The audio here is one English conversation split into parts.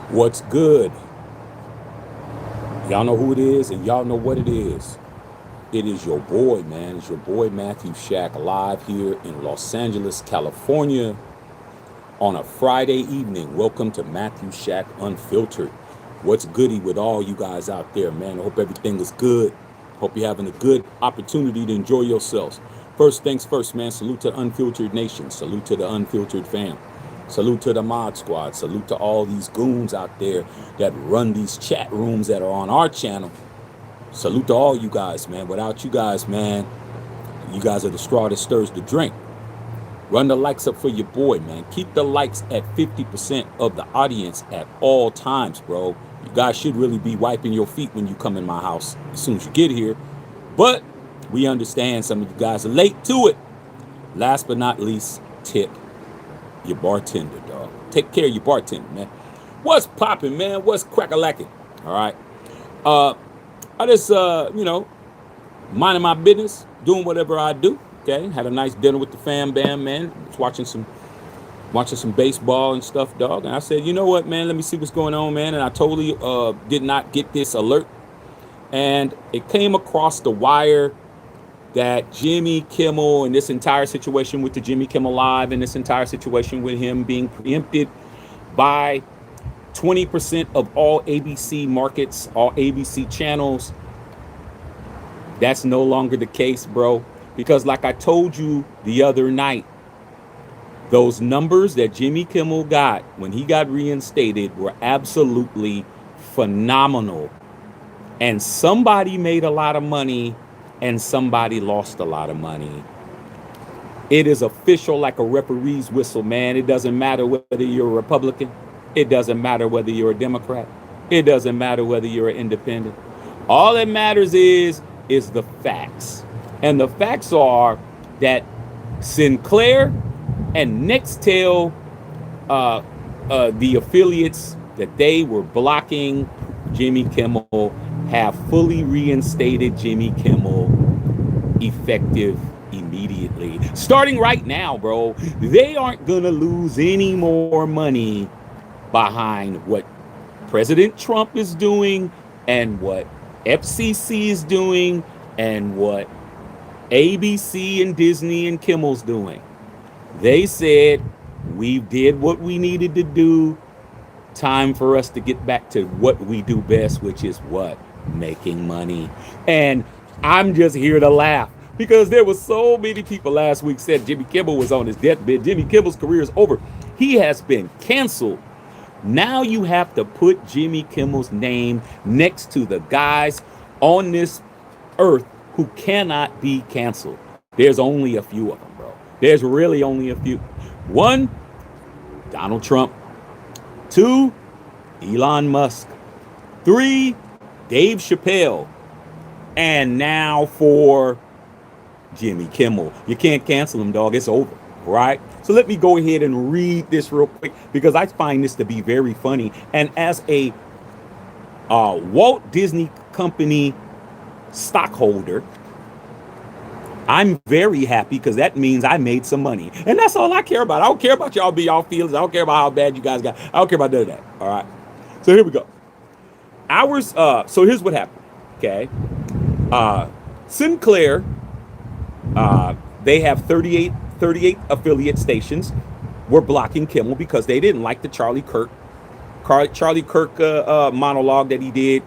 What's good? Y'all know who it is and y'all know what it is. It is your boy, man. It's your boy Matthew Shack live here in Los Angeles, California on a Friday evening. Welcome to Matthew Shack Unfiltered. What's goody with all you guys out there, man? I hope everything is good. Hope you're having a good opportunity to enjoy yourselves. First things first, man. Salute to the Unfiltered Nation. Salute to the Unfiltered fam. Salute to the Mod Squad. Salute to all these goons out there that run these chat rooms that are on our channel. Salute to all you guys, man. Without you guys, man, you guys are the straw that stirs the drink. Run the likes up for your boy, man. Keep the likes at 50% of the audience at all times, bro. You guys should really be wiping your feet when you come in my house as soon as you get here. But we understand some of you guys are late to it. Last but not least, tip your bartender, dog. Take care of your bartender, man. What's popping, man? What's crack-a-lacking? All right. I just, minding my business, doing whatever I do. Okay. Had a nice dinner with the fam bam, man. Was watching some baseball and stuff, dog. And I said, you know what, man? Let me see what's going on, man. And I totally did not get this alert. And it came across the wire that Jimmy Kimmel and this entire situation with the Jimmy Kimmel Live and this entire situation with him being preempted by 20% of all ABC markets, all ABC channels. That's no longer the case, bro. Because like I told you the other night, those numbers that Jimmy Kimmel got when he got reinstated were absolutely phenomenal. And somebody made a lot of money and somebody lost a lot of money. It is official like a referee's whistle, man. It doesn't matter whether you're a Republican. It doesn't matter whether you're a Democrat. It doesn't matter whether you're an independent. All that matters is the facts. And the facts are that Sinclair and Nexstar, the affiliates that they were blocking Jimmy Kimmel, have fully reinstated Jimmy Kimmel effective immediately. Starting right now, bro. They aren't going to lose any more money behind what President Trump is doing and what FCC is doing and what ABC and Disney and Kimmel's doing. They said, we did what we needed to do. Time for us to get back to what we do best, which is what? Making money. And I'm just here to laugh because there was so many people last week said Jimmy Kimmel was on his deathbed. Jimmy Kimmel's career is over. He has been canceled. Now you have to put Jimmy Kimmel's name next to the guys on this earth who cannot be canceled. There's only a few of them, bro. There's really only a few. One, Donald Trump. Two, Elon Musk. Three, Dave Chappelle. And now for Jimmy Kimmel. You can't cancel him, dog. It's over, right? So let me go ahead and read this real quick because I find this to be very funny. And as a Walt Disney Company stockholder, I'm very happy because that means I made some money. And that's all I care about. I don't care about y'all feelings. I don't care about how bad you guys got. I don't care about none of that. All right. So here we go. So here's what happened. Okay. Sinclair, they have 38 affiliate stations were blocking Kimmel because they didn't like the Charlie Kirk monologue that he did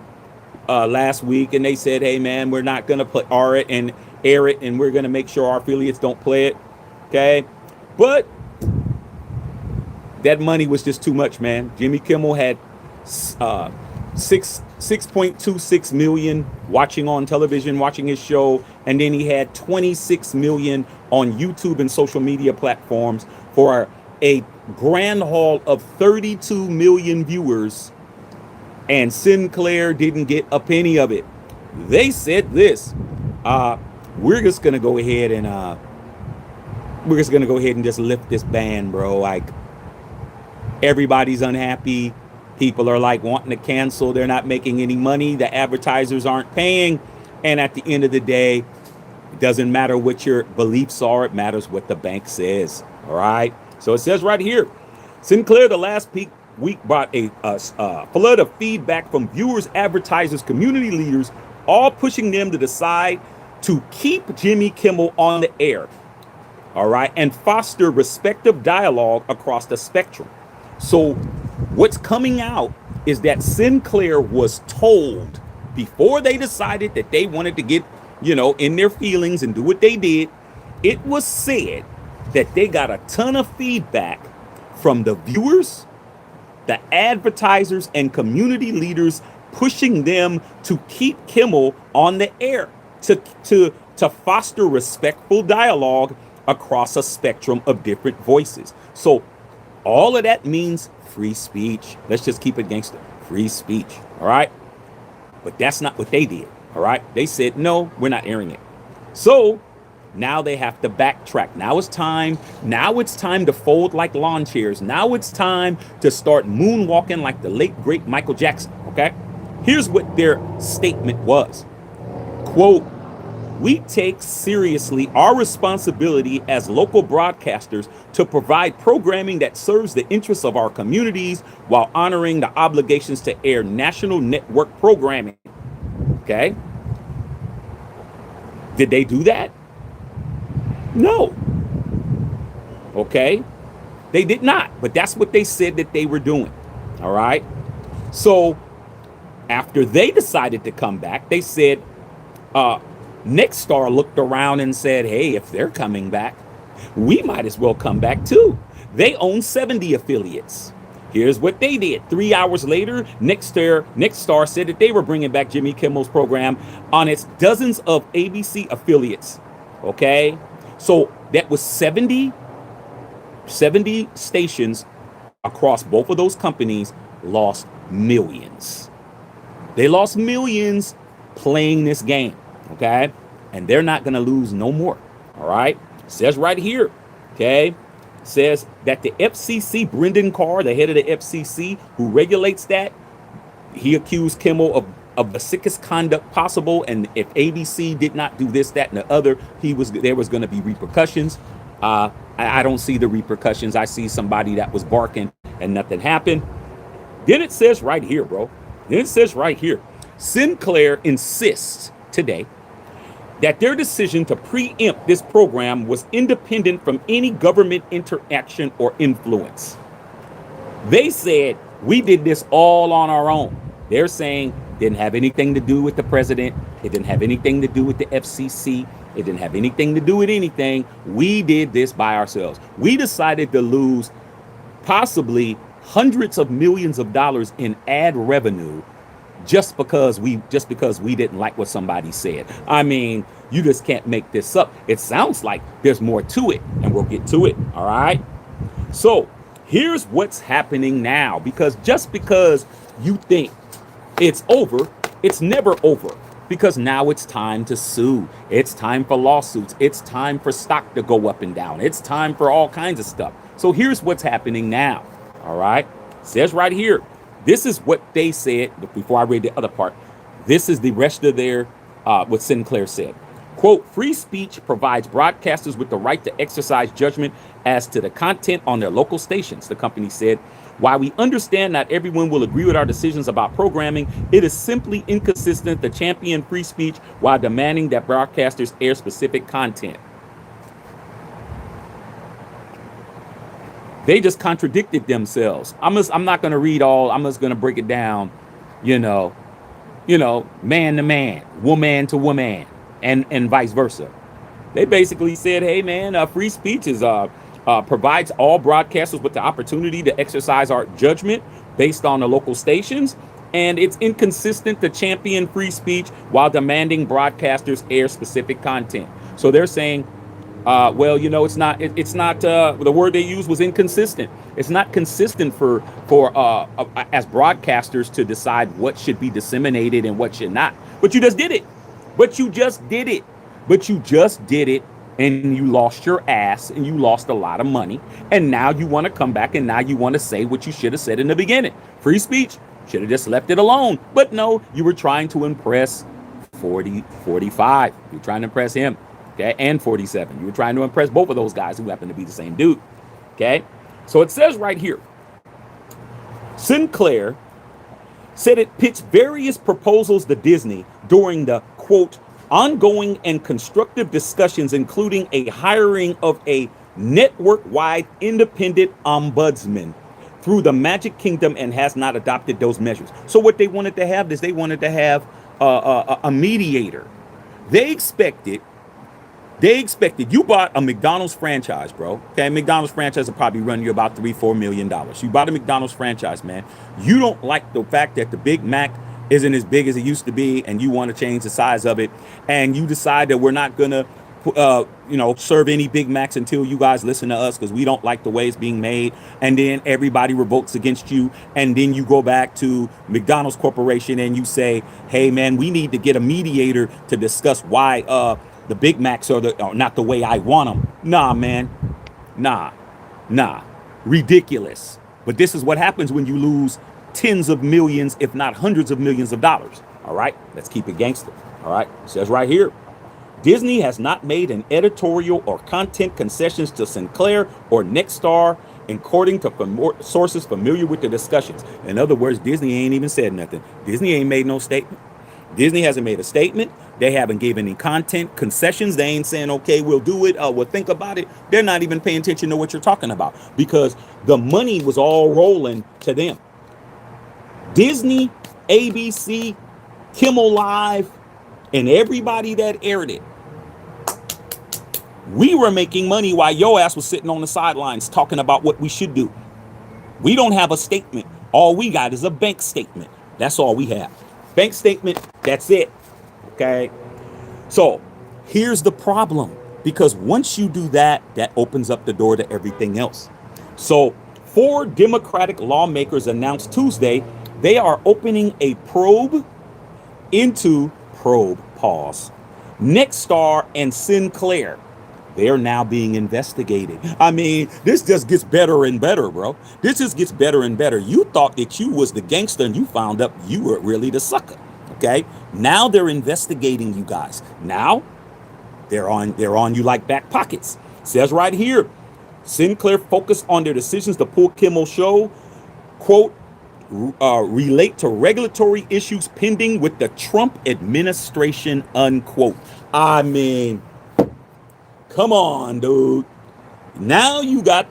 last week. And they said, hey, man, we're not going to air it, and we're going to make sure our affiliates don't play it. Okay. But that money was just too much, man. Jimmy Kimmel had 6.26 million watching on television, watching his show. And then he had 26 million on YouTube and social media platforms for a grand haul of 32 million viewers. And Sinclair didn't get a penny of it. They said this, we're just going to go ahead and just lift this ban, bro. Like, everybody's unhappy. People are like wanting to cancel. They're not making any money. The advertisers aren't paying. And at the end of the day, it doesn't matter what your beliefs are. It matters what the bank says. All right. So it says right here, Sinclair, the last week brought a flood of feedback from viewers, advertisers, community leaders, all pushing them to decide to keep Jimmy Kimmel on the air, all right, and foster respective dialogue across the spectrum. So what's coming out is that Sinclair was told before they decided that they wanted to get, in their feelings and do what they did, it was said that they got a ton of feedback from the viewers, the advertisers, and community leaders pushing them to keep Kimmel on the air, to foster respectful dialogue across a spectrum of different voices. So all of that means free speech. Let's just keep it gangster. Free speech. All right. But that's not what they did. All right. They said, no, we're not airing it. So now they have to backtrack. Now it's time. Now it's time to fold like lawn chairs. Now it's time to start moonwalking like the late, great Michael Jackson. Okay. Here's what their statement was. Quote, "We take seriously our responsibility as local broadcasters to provide programming that serves the interests of our communities while honoring the obligations to air national network programming." Okay. Did they do that? No. Okay. They did not. But that's what they said that they were doing. All right. So after they decided to come back, they said, Nexstar looked around and said, hey, if they're coming back, we might as well come back too. They own 70 affiliates. Here's what they did. 3 hours later, Nexstar said that they were bringing back Jimmy Kimmel's program on its dozens of ABC affiliates. Okay. So that was 70 stations across both of those companies lost millions. They lost millions playing this game. Okay. And they're not going to lose no more. All right. It says right here. Okay. Says that the FCC, Brendan Carr, the head of the FCC who regulates that, he accused Kimmel of the sickest conduct possible. And if ABC did not do this, that, and the other, there was going to be repercussions. I don't see the repercussions. I see somebody that was barking and nothing happened. Then it says right here, bro. Then it says right here, Sinclair insists today that their decision to preempt this program was independent from any government interaction or influence. They said, we did this all on our own. They're saying didn't have anything to do with the president. It didn't have anything to do with the FCC. It didn't have anything to do with anything. We did this by ourselves. We decided to lose possibly hundreds of millions of dollars in ad revenue just because we didn't like what somebody said. I mean, you just can't make this up. It sounds like there's more to it, and we'll get to it. All right. So here's what's happening now, because just because you think it's over, it's never over, because now it's time to sue. It's time for lawsuits. It's time for stock to go up and down. It's time for all kinds of stuff. So here's what's happening now. All right. It says right here, this is what they said. But before I read the other part, this is the rest of their what Sinclair said. Quote, free speech provides broadcasters with the right to exercise judgment as to the content on their local stations, the company said. While we understand not everyone will agree with our decisions about programming, it is simply inconsistent to champion free speech while demanding that broadcasters air specific content. They just contradicted themselves. I'm not going to read all. I'm just going to break it down, man to man, woman to woman, and vice versa. They basically said, hey, man, free speech is provides all broadcasters with the opportunity to exercise our judgment based on the local stations. And it's inconsistent to champion free speech while demanding broadcasters air specific content. So they're saying, it's not the word they used was inconsistent. It's not consistent for as broadcasters to decide what should be disseminated and what should not. But you just did it. And you lost your ass and you lost a lot of money. And now you want to come back and now you want to say what you should have said in the beginning. Free speech, should have just left it alone. But no, you were trying to impress 45. You're trying to impress him. Okay, and 47. You were trying to impress both of those guys who happen to be the same dude. Okay, so it says right here, Sinclair said it pitched various proposals to Disney during the, quote, ongoing and constructive discussions, including a hiring of a network-wide independent ombudsman through the Magic Kingdom, and has not adopted those measures. So what they wanted to have is they wanted to have a mediator. They expected you bought a McDonald's franchise, bro. Okay, McDonald's franchise will probably run you about $3-4 million. You bought a McDonald's franchise, man. You don't like the fact that the Big Mac isn't as big as it used to be, and you want to change the size of it, and you decide that we're not gonna serve any Big Macs until you guys listen to us because we don't like the way it's being made. And then everybody revolts against you. And then you go back to McDonald's Corporation and you say, hey, man, we need to get a mediator to discuss why the Big Macs are not the way I want them. Nah, man. Nah. Ridiculous. But this is what happens when you lose tens of millions, if not hundreds of millions of dollars. All right, let's keep it gangster. All right, it says right here, Disney has not made an editorial or content concessions to Sinclair or Nexstar, according to sources familiar with the discussions. In other words, Disney ain't even said nothing. Disney ain't made no statement. Disney hasn't made a statement. They haven't given any content concessions. They ain't saying, okay, we'll do it. We'll think about it. They're not even paying attention to what you're talking about because the money was all rolling to them. Disney, ABC, Kimmel Live, and everybody that aired it, we were making money while your ass was sitting on the sidelines talking about what we should do. We don't have a statement. All we got is a bank statement. That's all we have. Bank statement, that's it. Okay? So here's the problem. Because once you do that, that opens up the door to everything else. So 4 Democratic lawmakers announced Tuesday they are opening a probe into Nexstar and Sinclair. They're now being investigated. I mean, this just gets better and better, bro. This just gets better and better. You thought that you was the gangster and you found out you were really the sucker. Okay? Now they're investigating you guys. Now they're on you like back pockets. It says right here, Sinclair focused on their decisions to pull Kimmel show, quote, relate to regulatory issues pending with the Trump administration, unquote. I mean, come on, dude. Now you got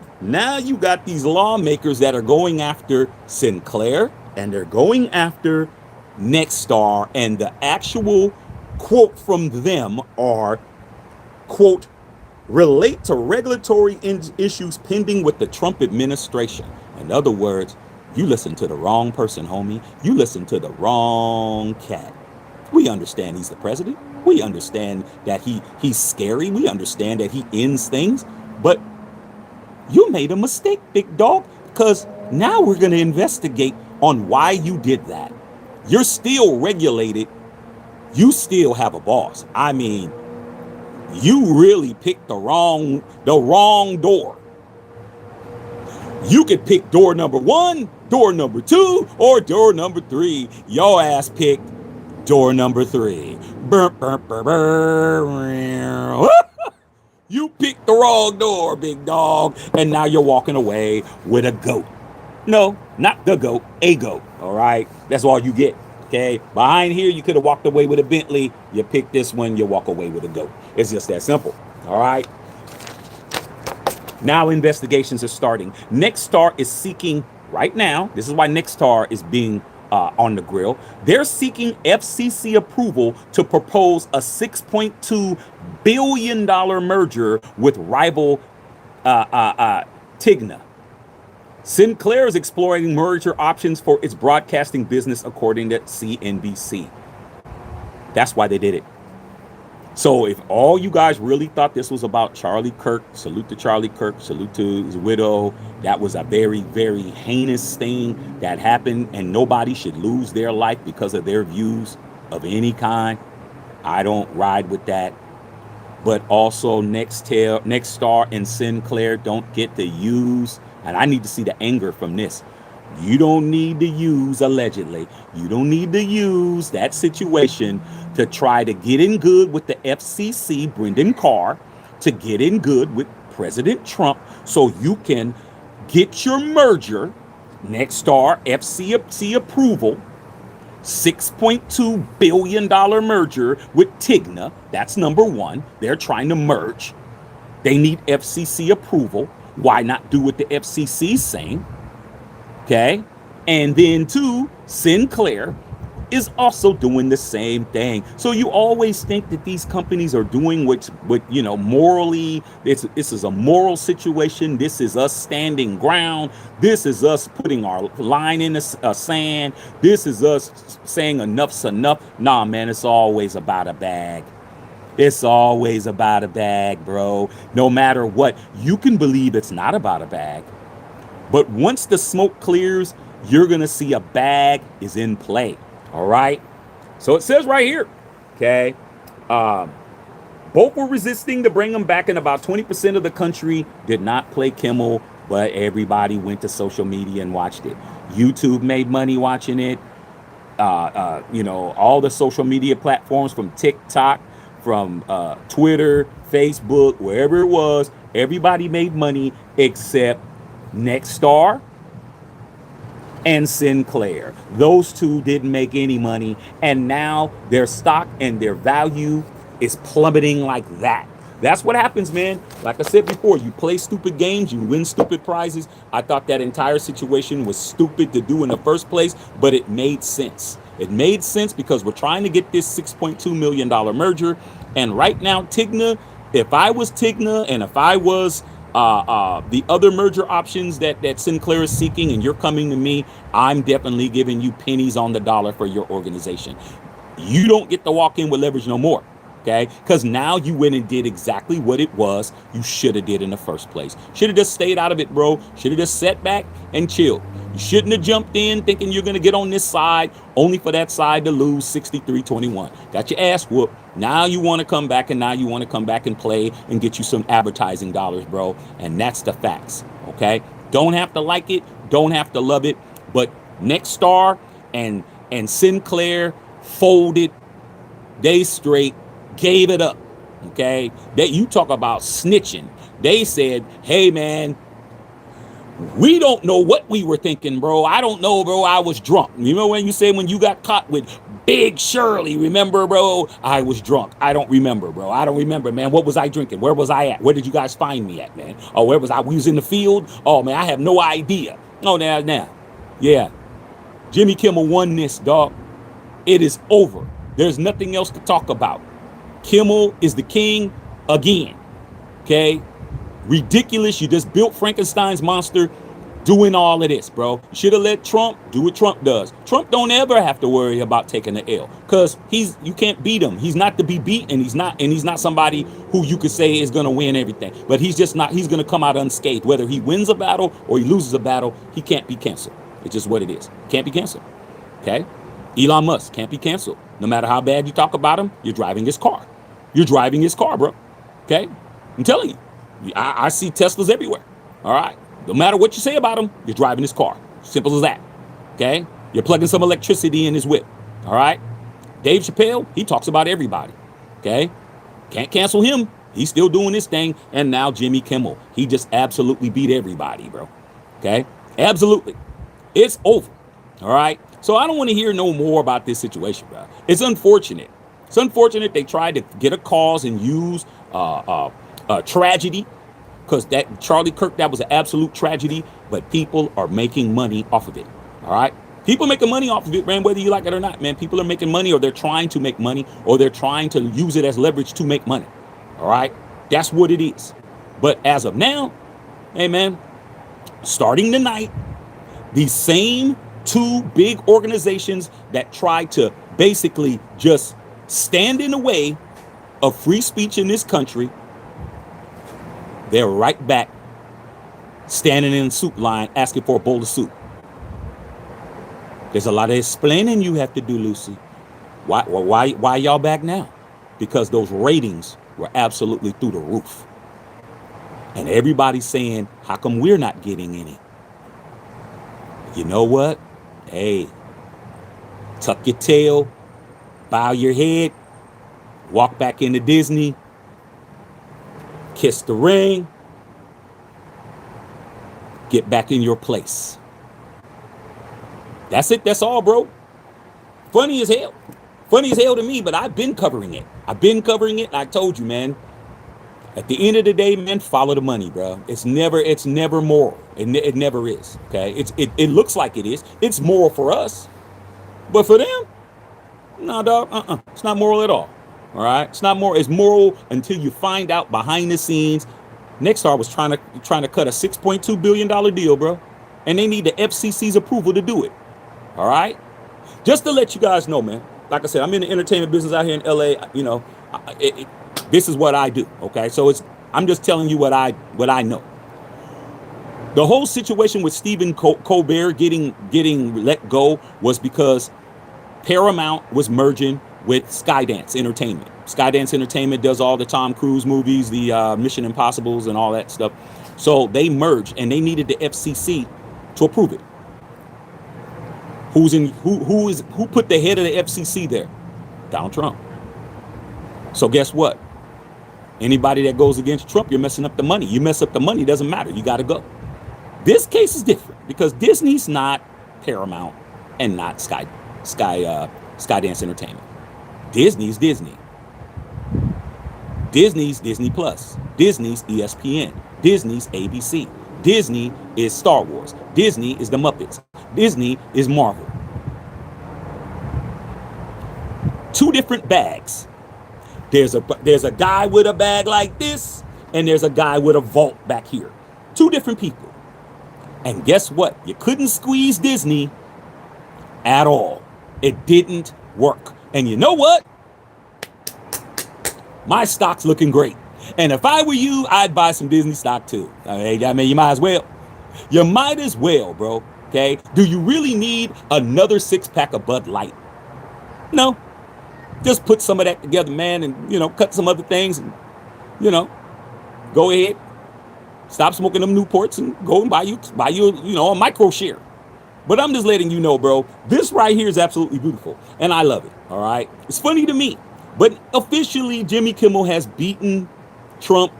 these lawmakers that are going after Sinclair and they're going after Nexstar, and the actual quote from them are, quote, relate to regulatory issues pending with the Trump administration. In other words, you listen to the wrong person, homie. You listen to the wrong cat. We understand he's the president. We understand that he's scary. We understand that he ends things. But you made a mistake, big dog, because now we're going to investigate on why you did that. You're still regulated. You still have a boss. I mean, you really picked the wrong door. You could pick door number 1, door number 2, or door number 3. Your ass picked door number 3. You picked the wrong door, big dog, and now you're walking away with a goat. No, not the goat, a goat. All right, that's all you get. Okay, behind here you could have walked away with a Bentley. You pick this one, you walk away with a goat. It's just that simple. All right. Now investigations are starting. Nexstar is seeking right now. This is why Nexstar is being on the grill. They're seeking FCC approval to propose a $6.2 billion merger with rival Tigna. Sinclair is exploring merger options for its broadcasting business, according to CNBC. That's why they did it. So if all you guys really thought this was about Charlie Kirk, salute to Charlie Kirk, salute to his widow, that was a very, very heinous thing that happened, and nobody should lose their life because of their views of any kind. I don't ride with that. But also Nexstar and Sinclair don't get to use, and I need to see the anger from this. You don't need to use, allegedly, you don't need to use that situation to try to get in good with the FCC, Brendan Carr, to get in good with President Trump so you can get your merger Nexstar FCC approval, $6.2 billion merger with Tigna. That's number one. They're trying to merge. They need FCC approval. Why not do what the FCC is saying? Okay. And then two, Sinclair is also doing the same thing. So you always think that these companies are doing what morally, this is a moral situation. This is us standing ground. This is us putting our line in the sand. This is us saying enough's enough. Nah, man, it's always about a bag. It's always about a bag, bro. No matter what, you can believe it's not about a bag. But once the smoke clears, you're going to see a bag is in play. All right. So it says right here, okay, both were resisting to bring them back, and about 20% of the country did not play Kimmel, but everybody went to social media and watched it. YouTube made money watching it. All the social media platforms, from TikTok, from Twitter, Facebook, wherever it was, everybody made money except Nexstar and Sinclair. Those two didn't make any money, and now their stock and their value is plummeting like that. That's what happens, man. Like I said before, you play stupid games, you win stupid prizes. I thought that entire situation was stupid to do in the first place, but it made sense. It made sense because we're trying to get this $6.2 million merger. And right now, Tigna, if I was Tigna and if I was the other merger options that Sinclair is seeking, and you're coming to me, I'm definitely giving you pennies on the dollar for your organization. You don't get to walk in with leverage no more. Okay, because now you went and did exactly what it was you should have did in the first place. Should have just stayed out of it, bro. Should have just sat back and chilled. You shouldn't have jumped in thinking you're going to get on this side, only for that side to lose 63-21. Got your ass whooped. Now you want to come back, and now you want to come back and play and get you some advertising dollars, bro. And that's the facts. Okay, don't have to like it, don't have to love it, but Nexstar and Sinclair folded. They straight gave it up. Okay, you talk about snitching. They said, hey man, we don't know what we were thinking, bro. I don't know, bro. I was drunk. You know when you say when you got caught with Big Shirley, remember, bro? I was drunk. I don't remember, bro. I don't remember, man. What was I drinking? Where was I at? Where did you guys find me at, man? Oh, where was I? We was in the field. Oh man, I have no idea. Oh, now, yeah. Jimmy Kimmel won this, dog. It is over. There's nothing else to talk about. Kimmel is the king again. Okay? Ridiculous. You just built Frankenstein's monster doing all of this, bro. You should have let Trump do what Trump does. Trump don't ever have to worry about taking the L, because you can't beat him. He's not to be beat, and he's not somebody who you could say is going to win everything. But he's just not. He's going to come out unscathed. Whether he wins a battle or he loses a battle, he can't be canceled. It's just what it is. Can't be canceled. Okay? Elon Musk can't be canceled. No matter how bad you talk about him, you're driving his car. You're driving his car, bro. Okay? I'm telling you. I see Teslas everywhere. All right? No matter what you say about him, you're driving his car. Simple as that. Okay? You're plugging some electricity in his whip. All right? Dave Chappelle, he talks about everybody. Okay? Can't cancel him. He's still doing this thing. And now Jimmy Kimmel. He just absolutely beat everybody, bro. Okay? Absolutely. It's over. All right? So I don't want to hear no more about this situation, bro. It's unfortunate. It's unfortunate they tried to get a cause and use tragedy, because that Charlie Kirk, that was an absolute tragedy, but people are making money off of it. All right? People making money off of it, man, whether you like it or not, man. People are making money, or they're trying to make money, or they're trying to use it as leverage to make money. All right? That's what it is. But as of now, hey, man, starting tonight, these same two big organizations that try to basically just stand in the way of free speech in this country, they're right back standing in the soup line asking for a bowl of soup. There's a lot of explaining you have to do, Lucy. Why y'all back now? Because those ratings were absolutely through the roof. And everybody's saying, how come we're not getting any? You know what? Hey, tuck your tail, bow your head, walk back into Disney, kiss the ring, get back in your place. That's it. That's all, bro. Funny as hell. Funny as hell to me, but I've been covering it. I've been covering it. I told you, man. At the end of the day, man, follow the money, bro. It's never moral. It never is. Okay. It looks like it is. It's moral for us, but for them, no, dog. It's not moral at all. All right. It's not moral. It's moral until you find out behind the scenes. Nexstar was trying to cut a $6.2 billion deal, bro, and they need the FCC's approval to do it. All right. Just to let you guys know, man. Like I said, I'm in the entertainment business out here in LA. You know, this is what I do. Okay, so I'm just telling you what I know. The whole situation with Stephen Colbert getting let go was because Paramount was merging with Skydance Entertainment. Skydance Entertainment does all the Tom Cruise movies, the Mission Impossibles, and all that stuff. So they merged, and they needed the FCC to approve it. Who put the head of the FCC there? Donald Trump. So guess what? Anybody that goes against Trump, you're messing up the money. You mess up the money, doesn't matter. You got to go. This case is different because Disney's not Paramount and not Skydance Entertainment. Disney's Disney. Disney's Disney Plus. Disney's ESPN. Disney's ABC. Disney is Star Wars. Disney is the Muppets. Disney is Marvel. Two different bags. There's a guy with a bag like this, and there's a guy with a vault back here. Two different people. And guess what? You couldn't squeeze Disney at all. It didn't work. And you know what? My stock's looking great. And if I were you, I'd buy some Disney stock too. I mean, you might as well. You might as well, bro. Okay? Do you really need another 6-pack of Bud Light? No. Just put some of that together, man, and, you know, cut some other things and, you know, go ahead. Stop smoking them Newports and go and buy you, you know, a micro share. But I'm just letting you know, bro, this right here is absolutely beautiful. And I love it. All right. It's funny to me. But officially, Jimmy Kimmel has beaten Trump.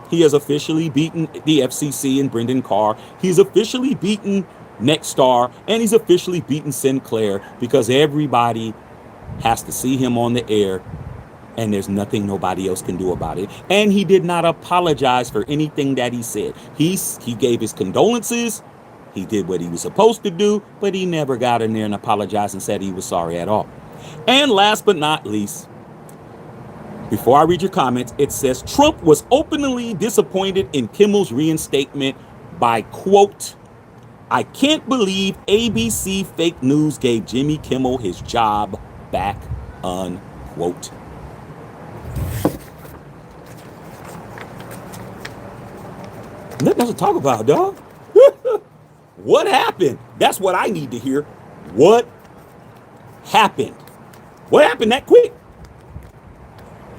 He has officially beaten the FCC and Brendan Carr. He's officially beaten Nexstar. And he's officially beaten Sinclair because everybody has to see him on the air. And there's nothing nobody else can do about it. And he did not apologize for anything that he said. He gave his condolences. He did what he was supposed to do, but he never got in there and apologized and said he was sorry at all. And last but not least, before I read your comments, it says Trump was openly disappointed in Kimmel's reinstatement by, quote, "I can't believe ABC fake news gave Jimmy Kimmel his job back," unquote. Nothing else to talk about, dog. What happened? That's what I need to hear. What happened? What happened that quick?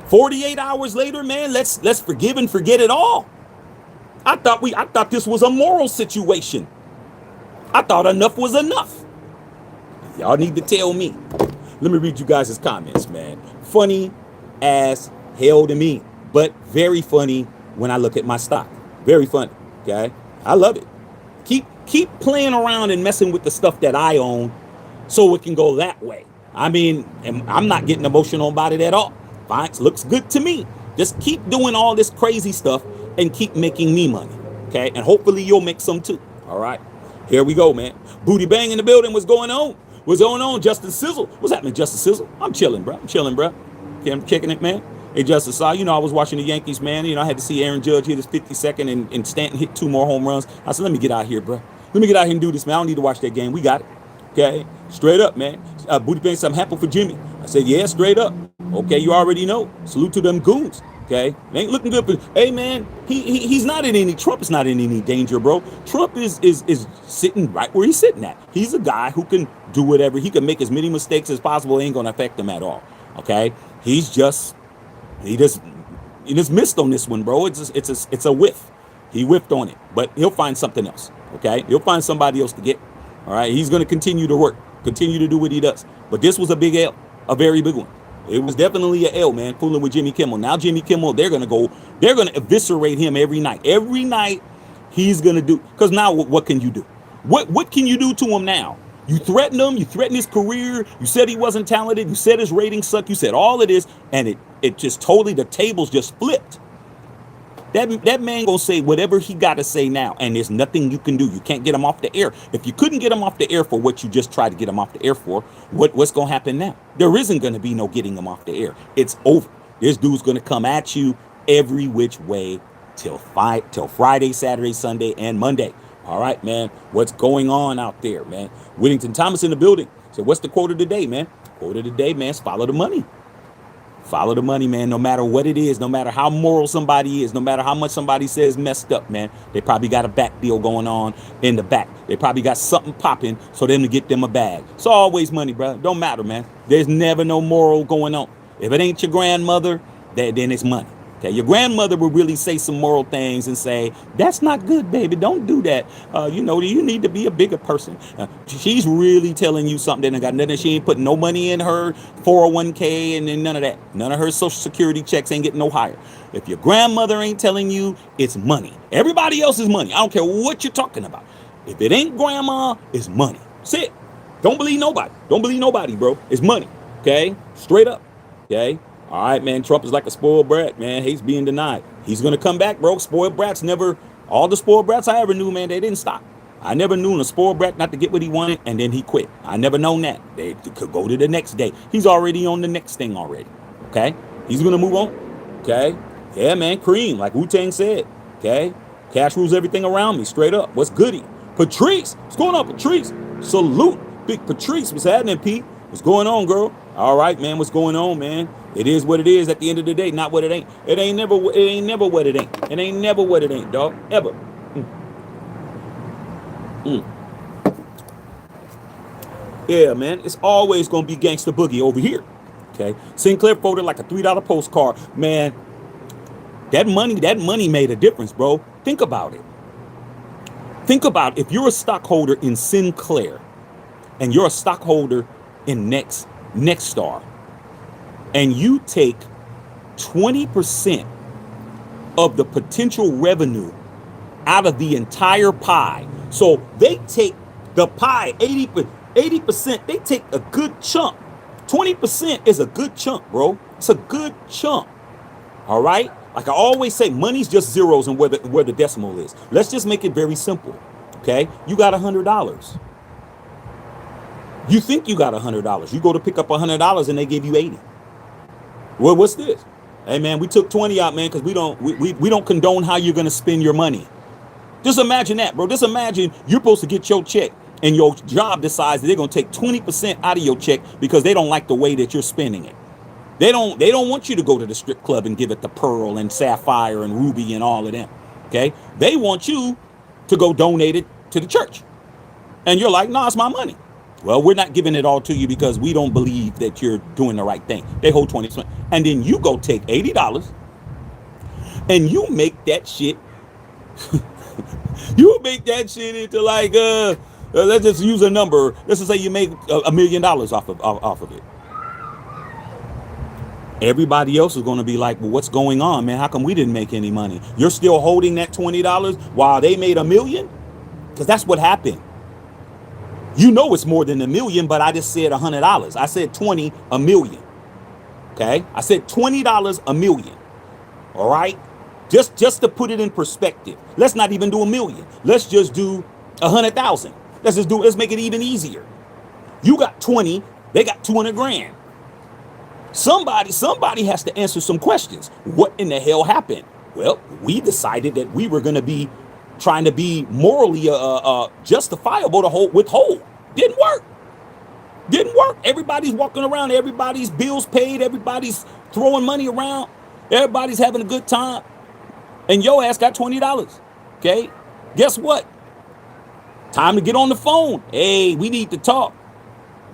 48 hours later, man, let's forgive and forget it all. I thought this was a moral situation. I thought enough was enough. Y'all need to tell me. Let me read you guys' comments, man. Funny as hell to me, but very funny when I look at my stock. Very funny, okay? I love it. Keep playing around and messing with the stuff that I own so it can go that way. I mean, I'm not getting emotional about it at all. Fine, looks good to me. Just keep doing all this crazy stuff and keep making me money, okay? And hopefully you'll make some too, all right? Here we go, man. Booty bang in the building. What's going on? What's going on, Justin Sizzle? What's happening, Justin Sizzle? I'm chilling, bro. Okay, I'm kicking it, man. Hey, Justin, you know, I was watching the Yankees, man. You know, I had to see Aaron Judge hit his 52nd and Stanton hit 2 more home runs. I said, let me get out here, bro. Let me get out here and do this, man. I don't need to watch that game. We got it. Okay? Straight up, man. Booty bang said, I'm happy for Jimmy. I said, yeah, straight up. Okay, you already know. Salute to them goons. Okay? It ain't looking good. But, hey, man, he's not in any, Trump is not in any danger, bro. Trump is sitting right where he's sitting at. He's a guy who can do whatever. He can make as many mistakes as possible. It ain't going to affect him at all. Okay? He just missed on this one, bro. It's a whiff. He whiffed on it, but he'll find something else. Okay, he'll find somebody else to get. All right, he's going to continue to work, continue to do what he does. But this was a big L, a very big one. It was definitely an L, man. Fooling with Jimmy Kimmel. Now Jimmy Kimmel, they're going to eviscerate him every night. Every night he's going to do. Because now what can you do? What can you do to him now? You threatened him. You threatened his career. You said he wasn't talented. You said his ratings suck. You said all of this, and it just totally, the tables just flipped. That man gonna say whatever he gotta say now, and there's nothing you can do. You can't get him off the air. If you couldn't get him off the air for what you just tried to get him off the air for, what's gonna happen now? There isn't gonna be no getting him off the air. It's over. This dude's gonna come at you every which way till Friday, Saturday, Sunday, and Monday. All right, man. What's going on out there, man? Whittington Thomas in the building. So what's the quote of the day, man? Quote of the day, man, is follow the money. Follow the money, man, no matter what it is, no matter how moral somebody is, no matter how much somebody says messed up, man. They probably got a back deal going on in the back. They probably got something popping so them to get them a bag. It's always money, bro. Don't matter, man. There's never no moral going on. If it ain't your grandmother, then it's money. Okay, your grandmother will really say some moral things and say, that's not good, baby. Don't do that. You need to be a bigger person. She's really telling you something that ain't got nothing. She ain't putting no money in her 401k and then none of that. None of her social security checks ain't getting no higher. If your grandmother ain't telling you, it's money. Everybody else is money. I don't care what you're talking about. If it ain't grandma, it's money. That's it. Don't believe nobody. Don't believe nobody, bro. It's money. Okay? Straight up. Okay? All right, man, Trump is like a spoiled brat, man. Hates being denied. He's going to come back, bro. Spoiled brats never, all the spoiled brats I ever knew, man, they didn't stop. I never knew a spoiled brat not to get what he wanted, and then he quit. I never known that. They could go to the next day. He's already on the next thing already, okay? He's going to move on, okay? Yeah, man, cream, like Wu-Tang said, okay? Cash rules everything around me, straight up. What's goody? Patrice, what's going on, Patrice? Salute, Big Patrice. What's happening, Pete? What's going on, girl? All right, man, what's going on, man? It is what it is at the end of the day, not what it ain't. It ain't never what it ain't. It ain't never what it ain't, dog. Ever. Yeah, man. It's always gonna be gangster boogie over here. Okay. Sinclair folded like a $3 postcard. Man, that money made a difference, bro. Think about it. Think about if you're a stockholder in Sinclair and you're a stockholder in Nexstar, and you take 20% of the potential revenue out of the entire pie. So they take the pie, 80%, they take a good chunk. 20% is a good chunk, bro. It's a good chunk. All right? Like I always say, money's just zeros and where the decimal is. Let's just make it very simple. Okay? You got $100. You think you got $100. You go to pick up $100 and they give you 80. Well, what's this? Hey, man, we took 20 out, man, because we don't condone how you're going to spend your money. Just imagine that, bro. Just imagine you're supposed to get your check and your job decides that they're going to take 20% out of your check because they don't like the way that you're spending it. They don't want you to go to the strip club and give it the pearl and sapphire and ruby and all of them. Okay? They want you to go donate it to the church. And you're like, no, it's my money. Well, we're not giving it all to you because we don't believe that you're doing the right thing. They hold 20%. And then you go take $80 and you make that shit. You make that shit into like, let's just use a number. Let's just say you make $1 million off of it. Everybody else is going to be like, well, what's going on, man? How come we didn't make any money? You're still holding that $20 while they made $1 million? Because that's what happened. You know it's more than $1 million, but I just said $100. I said 20, $1 million. Okay? I said $20, $1 million. All right? Just to put it in perspective. Let's not even do $1 million. Let's just do 100,000. Let's make it even easier. You got 20, they got 200 grand. Somebody has to answer some questions. What in the hell happened? Well, we decided that we were going to be trying to be morally justifiable to withhold. Didn't work. Everybody's walking around. Everybody's bills paid. Everybody's throwing money around. Everybody's having a good time. And your ass got $20. Okay? Guess what? Time to get on the phone. Hey, we need to talk.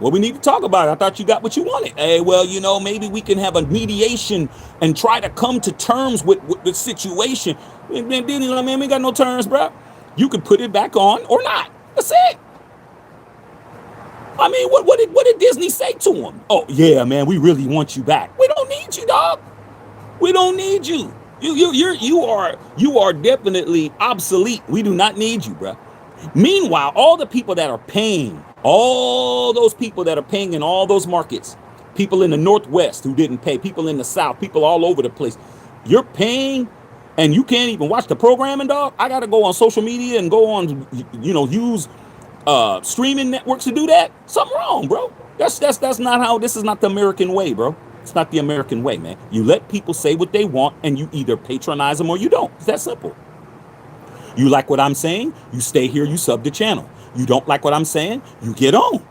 Well, we need to talk about it. I thought you got what you wanted. Hey, well, maybe we can have a mediation and try to come to terms with the situation. Man, we got no terms, bro. You can put it back on or not. That's it. I mean, what did Disney say to him? Oh, yeah, man, we really want you back. We don't need you, dog. We don't need you. You are definitely obsolete. We do not need you, bro. Meanwhile, all the people that are paying All those people that are paying in all those markets, people in the Northwest who didn't pay, people in the South, people all over the place. You're paying and you can't even watch the programming, dog. I got to go on social media and go on, use streaming networks to do that. Something wrong, bro. That's not how, this is not the American way, bro. It's not the American way, man. You let people say what they want and you either patronize them or you don't. It's that simple. You like what I'm saying? You stay here, you sub the channel. You don't like what I'm saying? You get on.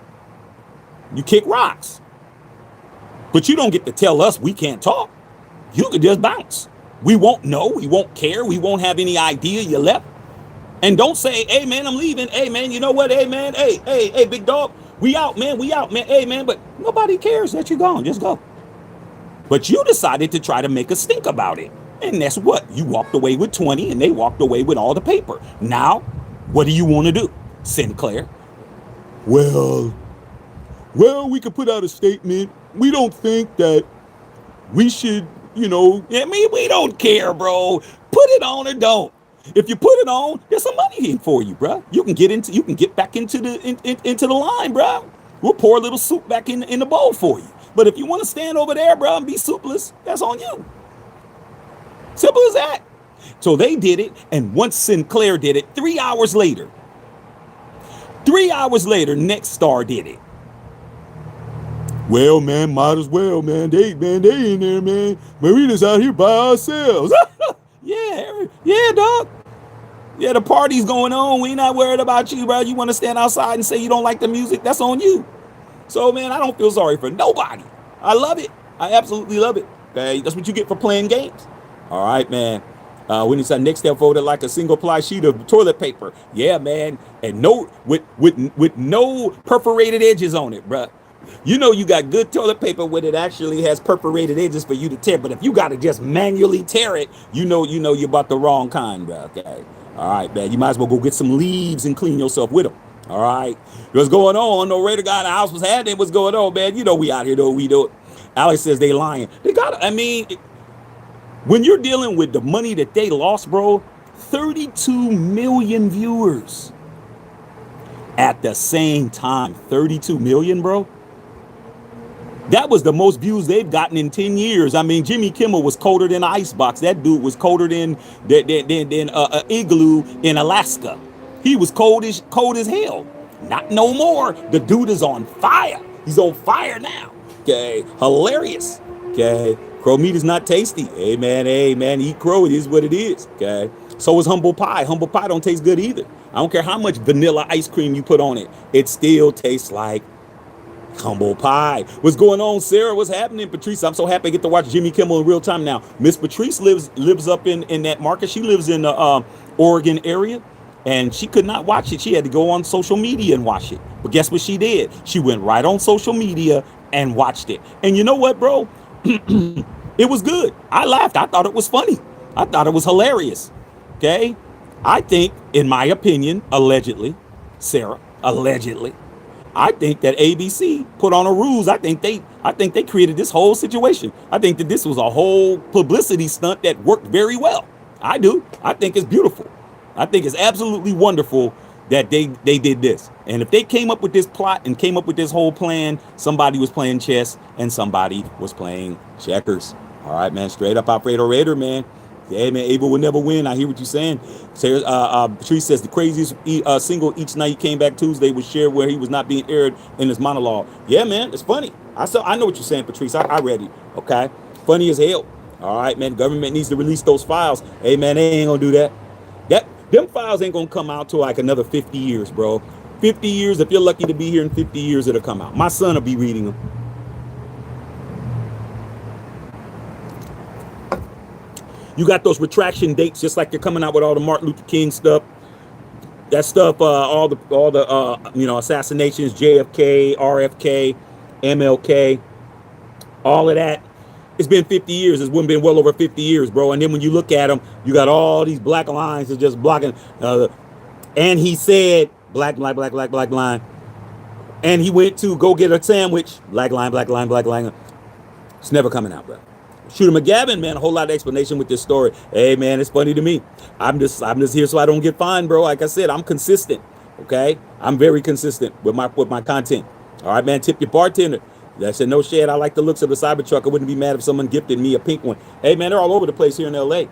You kick rocks. But you don't get to tell us we can't talk. You could just bounce. We won't know. We won't care. We won't have any idea you left. And don't say, hey, man, I'm leaving. Hey, man, you know what? Hey, man, hey, big dog. We out, man. We out, man. Hey, man, but nobody cares that you're gone. Just go. But you decided to try to make a stink about it. And that's what? You walked away with 20 and they walked away with all the paper. Now, what do you want to do, Sinclair? Well, we could put out a statement. We don't think that we should, I mean, we don't care, bro. Put it on or don't. If you put it on, there's some money in for you, bro. You can get back into the line, bro. We'll pour a little soup back in the bowl for you. But if you want to stand over there, bro, and be soupless, that's on you. Simple as that. So they did it, and once Sinclair did it, 3 hours later, Nexstar did it. Well, man, might as well, man. They in there, man. We just out here by ourselves. yeah, dog. Yeah, the party's going on. We not worried about you, bro. You want to stand outside and say you don't like the music? That's on you. So, man, I don't feel sorry for nobody. I love it. I absolutely love it. Okay, that's what you get for playing games. All right, man. When it's a next step folded like a single ply sheet of toilet paper. Yeah, man. And no, with no perforated edges on it, bruh. You know you got good toilet paper when it actually has perforated edges for you to tear. But if you got to just manually tear it, you know you're about the wrong kind, bruh. Okay. All right, man. You might as well go get some leaves and clean yourself with them. All right. What's going on? No radar guy in the house was having. What's going on, man? You know we out here, though. We do it. Alex says they lying. They got, when you're dealing with the money that they lost, bro, 32 million viewers at the same time. 32 million, bro. That was the most views they've gotten in 10 years. I mean, Jimmy Kimmel was colder than an icebox. That dude was colder than an igloo in Alaska. He was cold as hell. Not no more. The dude is on fire. He's on fire now. Okay, hilarious. Okay, crow meat is not tasty. Hey man, eat crow. It is what it is. Okay, so is humble pie. Humble pie don't taste good either. I don't care how much vanilla ice cream you put on it. It still tastes like humble pie. What's going on, Sarah? What's happening, Patrice? I'm so happy to get to watch Jimmy Kimmel in real time now. Miss Patrice lives up in that market. She lives in the Oregon area. And she could not watch it. She had to go on social media and watch it. But guess what she did? She went right on social media and watched it. And you know what, bro? It was good. I laughed. I thought it was funny. I thought it was hilarious. Okay? I think, in my opinion, allegedly, Sarah, allegedly, I think that ABC put on a ruse. I think they created this whole situation. I think that this was a whole publicity stunt that worked very well. I do. I think it's beautiful. I think it's absolutely wonderful that they did this. And if they came up with this plot and came up with this whole plan, somebody was playing chess and somebody was playing checkers. All right, man. Straight up Alfredo Raider, man. Yeah, man. Abel will never win. I hear what you're saying. Patrice says the craziest single each night he came back Tuesday was shared where he was not being aired in his monologue. Yeah, man. It's funny. I know what you're saying, Patrice. I read it. Okay. Funny as hell. All right, man. Government needs to release those files. Hey, man, they ain't gonna do that. Them files ain't gonna come out till like another 50 years, bro. 50 years. If you're lucky to be here in 50 years, it'll come out. My son will be reading them. You got those retraction dates, just like they're coming out with all the Martin Luther King stuff. That stuff, all the assassinations, JFK, RFK, MLK, all of that. It's been 50 years. It's been well over 50 years, bro. And then when you look at them, you got all these black lines that just blocking. And he said, black line. And he went to go get a sandwich, black line. It's never coming out, bro. Shooter McGavin, man, a whole lot of explanation with this story. Hey, man, it's funny to me. I'm just here so I don't get fined, bro. Like I said, I'm consistent. Okay, I'm very consistent with my content. All right, man. Tip your bartender. That said, no shade. I like the looks of the Cybertruck. I wouldn't be mad if someone gifted me a pink one. Hey, man, they're all over the place here in LA.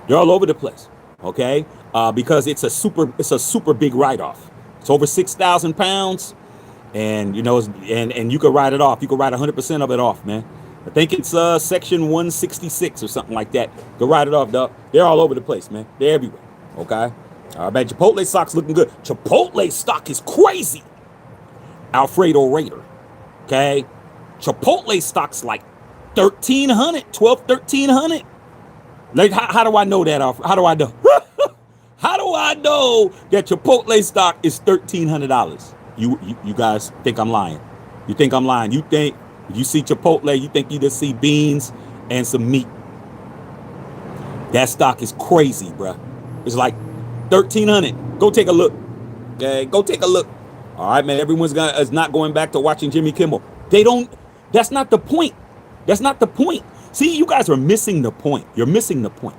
They're all over the place. Okay, because it's a super big write-off. It's over 6,000 pounds, and and you could write it off. You could write 100% of it off, man. I think it's section 166 or something like that. Go write it off, dog. They're all over the place, man. They're everywhere. Okay. All right, man. Chipotle stock's looking good. Chipotle stock is crazy. Alfredo Raider. Okay. Chipotle stock's like 1,300, 1,300. Like, how do I know that, Alfred? How do I know? How do I know that Chipotle stock is $1,300? You guys think I'm lying? You think I'm lying? You think you see Chipotle? You think you just see beans and some meat? That stock is crazy, bruh. It's like 1,300. Go take a look. Okay, go take a look. All right, man. Everyone's is not going back to watching Jimmy Kimmel. They don't. That's not the point. That's not the point. See, you guys are missing the point. You're missing the point.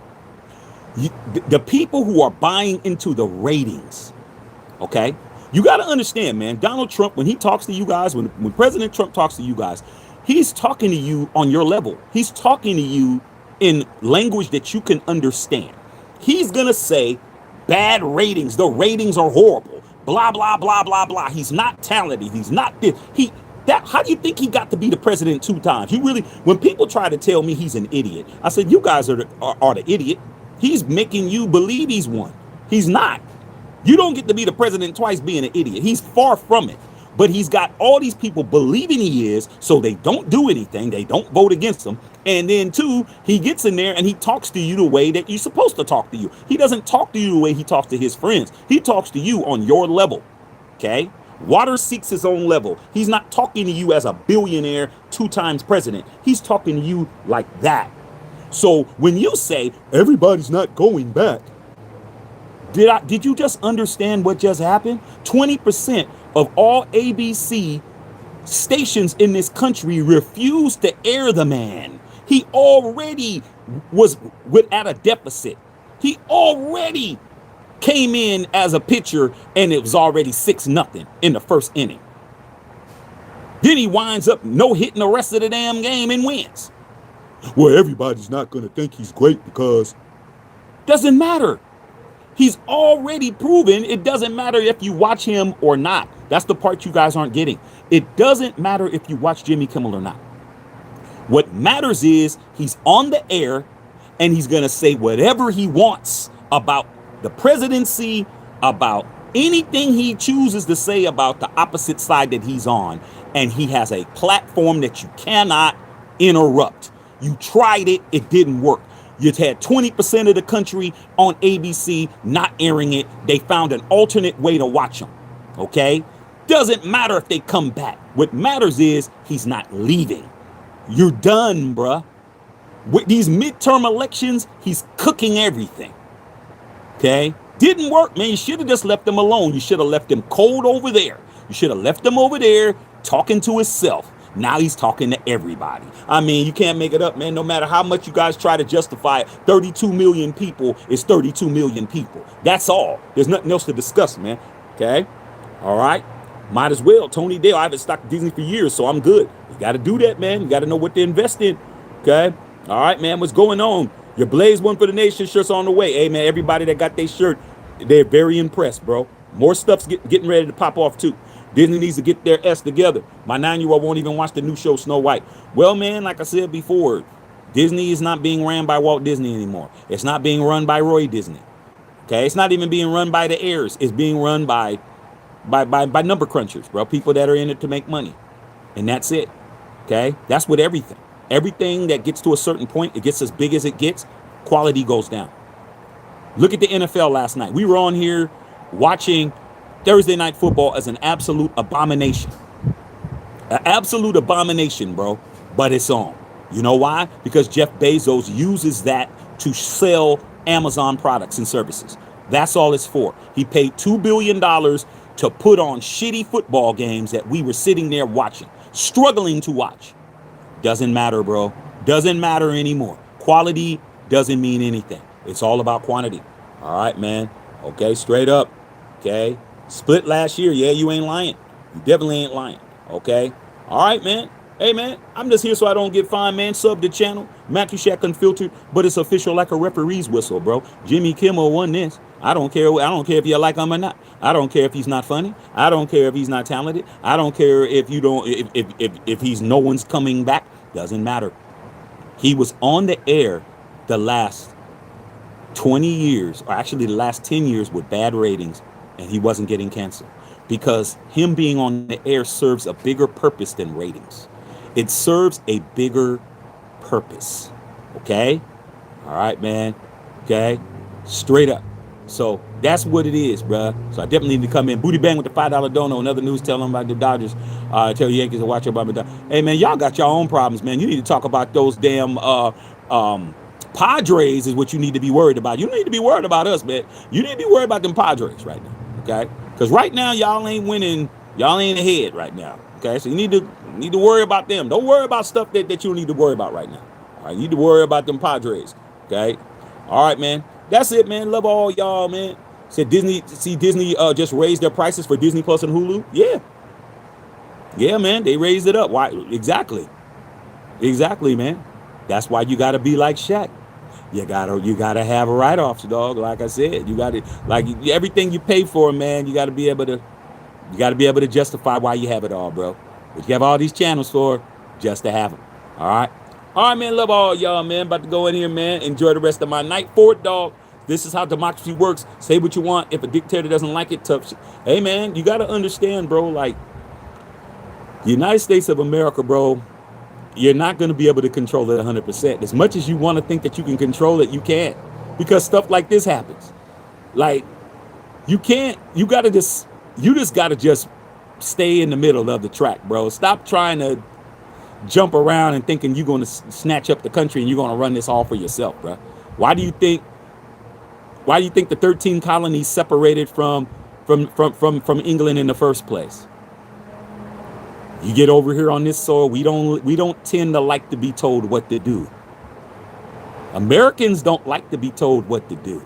The people who are buying into the ratings, okay? You got to understand, man, Donald Trump, when he talks to you guys, when President Trump talks to you guys, he's talking to you on your level. He's talking to you in language that you can understand. He's going to say bad ratings. The ratings are horrible. Blah, blah, blah, blah, blah. He's not talented. He's not this. How do you think he got to be the president 2 times? You really, when people try to tell me he's an idiot, I said, you guys are the idiot. He's making you believe he's one. He's not. You don't get to be the president twice being an idiot. He's far from it. But he's got all these people believing he is, so they don't do anything. They don't vote against him. And then 2, he gets in there and he talks to you the way that you're supposed to talk to you. He doesn't talk to you the way he talks to his friends. He talks to you on your level. Okay? Water seeks his own level. He's not talking to you as a billionaire 2 times president. He's talking to you like that. So when you say everybody's not going back, did you just understand what just happened? 20% of all ABC stations in this country refused to air the man. He already was at a deficit. He already came in as a pitcher and it was already 6-0 in the first inning. Then he winds up no-hitting the rest of the damn game and wins. Well, everybody's not going to think he's great because doesn't matter. He's already proven it doesn't matter if you watch him or not. That's the part you guys aren't getting. It doesn't matter if you watch Jimmy Kimmel or not. What matters is he's on the air and he's going to say whatever he wants about the presidency, about anything he chooses to say about the opposite side that he's on. And he has a platform that you cannot interrupt. You tried it, it didn't work. You had 20% of the country on ABC not airing it. They found an alternate way to watch them. Okay? Doesn't matter if they come back. What matters is he's not leaving. You're done, bruh. With these midterm elections, he's cooking everything. Okay? Didn't work, man. You should have just left him alone. You should have left him cold over there. You should have left him over there talking to himself. Now he's talking to everybody. I mean, you can't make it up, man. No matter how much you guys try to justify it, 32 million people is 32 million people. That's all. There's nothing else to discuss, man. Okay? All right? Might as well. Tony Dale, I haven't stocked Disney for years, so I'm good. You got to do that, man. You got to know what to invest in. Okay? All right, man. What's going on? Your Blaze One for the Nation shirt's on the way. Hey, man, everybody that got their shirt, they're very impressed, bro. More stuff's getting ready to pop off, too. Disney needs to get their S together. My 9-year-old won't even watch the new show, Snow White. Well, man, like I said before, Disney is not being ran by Walt Disney anymore. It's not being run by Roy Disney. Okay? It's not even being run by the heirs. It's being run by number crunchers, bro. People that are in it to make money. And that's it. Okay? That's with everything. Everything that gets to a certain point, it gets as big as it gets, quality goes down. Look at the NFL last night. We were on here watching Thursday Night Football as an absolute abomination. An absolute abomination, bro. But it's on. You know why? Because Jeff Bezos uses that to sell Amazon products and services. That's all it's for. He paid $2 billion to put on shitty football games that we were sitting there watching, struggling to watch. Doesn't matter, bro. Doesn't matter anymore. Quality doesn't mean anything. It's all about quantity. All right, man. Okay, straight up. Okay. Split last year. Yeah, you ain't lying. You definitely ain't lying. Okay. All right, man. Hey, man, I'm just here so I don't get fined, man. Sub the channel. Matthew Shack Unfiltered, but it's official like a referee's whistle, bro. Jimmy Kimmel won this. I don't care. I don't care if you like him or not. I don't care if he's not funny. I don't care if he's not talented. I don't care if you don't, if he's no one's coming back. Doesn't matter. He was on the air the last 20 years, or actually the last 10 years with bad ratings, and he wasn't getting canceled because him being on the air serves a bigger purpose than ratings. It serves a bigger purpose. Okay? All right, man. Okay? Straight up. So that's what it is, bruh. So I definitely need to come in. Booty Bang with the $5 dono. Another news telling them about the Dodgers. Tell Yankees to watch about the. Hey, man, y'all got your own problems, man. You need to talk about those damn Padres is what you need to be worried about. You need to be worried about us, man. You need to be worried about them Padres right now, okay? Because right now, y'all ain't winning. Y'all ain't ahead right now, okay? So you need to worry about them. Don't worry about stuff that you don't need to worry about right now. All right, you need to worry about them Padres, okay? All right, man. That's it, man. Love all y'all, man. Said Disney just raised their prices for Disney Plus and Hulu. Yeah, man. They raised it up. Why? Exactly, man. That's why you gotta be like Shaq. You gotta have write-offs, dog. Like I said, you gotta, like, everything you pay for, man. You gotta be able to justify why you have it all, bro. But you have all these channels for just to have them. All right, man. Love all y'all, man. About to go in here, man. Enjoy the rest of my night. Forward, dog. This is how democracy works. Say what you want. If a dictator doesn't like it, tough shit. Hey, man, you gotta understand, bro. Like, the United States of America, bro. You're not going to be able to control it 100%. As much as you want to think that you can control it, you can't. Because stuff like this happens. Like, you can't, you just got to just stay in the middle of the track, bro. Stop trying to jump around and thinking you're going to snatch up the country and you're going to run this all for yourself, bro. Why do you think the 13 colonies separated from England in the first place? You get over here on this soil, we don't tend to like to be told what to do. Americans don't like to be told what to do.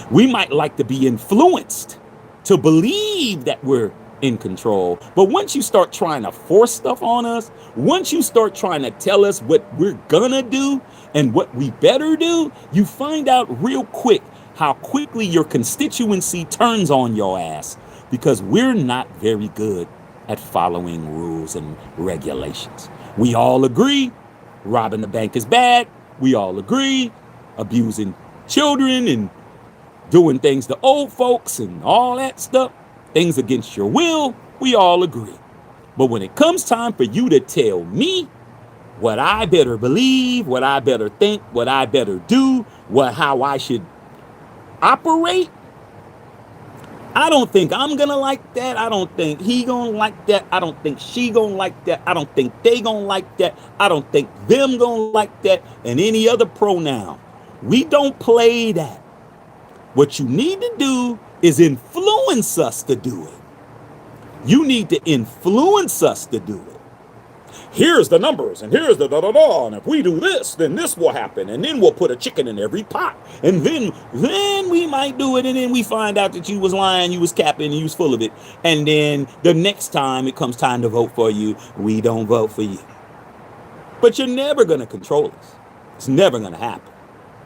We might like to be influenced to believe that we're in control. But once you start trying to force stuff on us, once you start trying to tell us what we're gonna do and what we better do, you find out real quick how quickly your constituency turns on your ass, because we're not very good at following rules and regulations. We all agree robbing the bank is bad. We all agree abusing children and doing things to old folks and all that stuff, things against your will, we all agree. But when it comes time for you to tell me what I better believe, what I better think, what I better do, how I should operate, I don't think I'm gonna like that. I don't think he gonna like that. I don't think she gonna like that. I don't think they gonna like that. I don't think them gonna like that. And any other pronoun. We don't play that. What you need to do is influence us to do it. You need to influence us to do it. Here's the numbers, and here's the da-da-da, and if we do this, then this will happen, and then we'll put a chicken in every pot, and then we might do it, and then we find out that you was lying, you was capping, and you was full of it, and then the next time it comes time to vote for you, we don't vote for you. But you're never going to control us. It's never going to happen.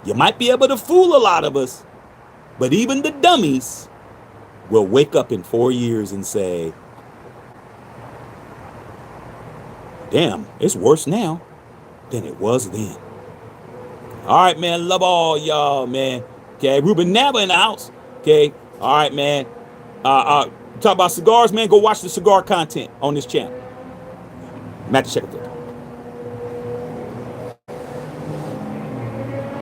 You might be able to fool a lot of us, but even the dummies will wake up in 4 years and say, damn, it's worse now than it was then. All right, man. Love all y'all, man. Okay, Ruben Naba in the house. Okay. All right, man. Talk about cigars, man. Go watch the cigar content on this channel. Matt the Checker.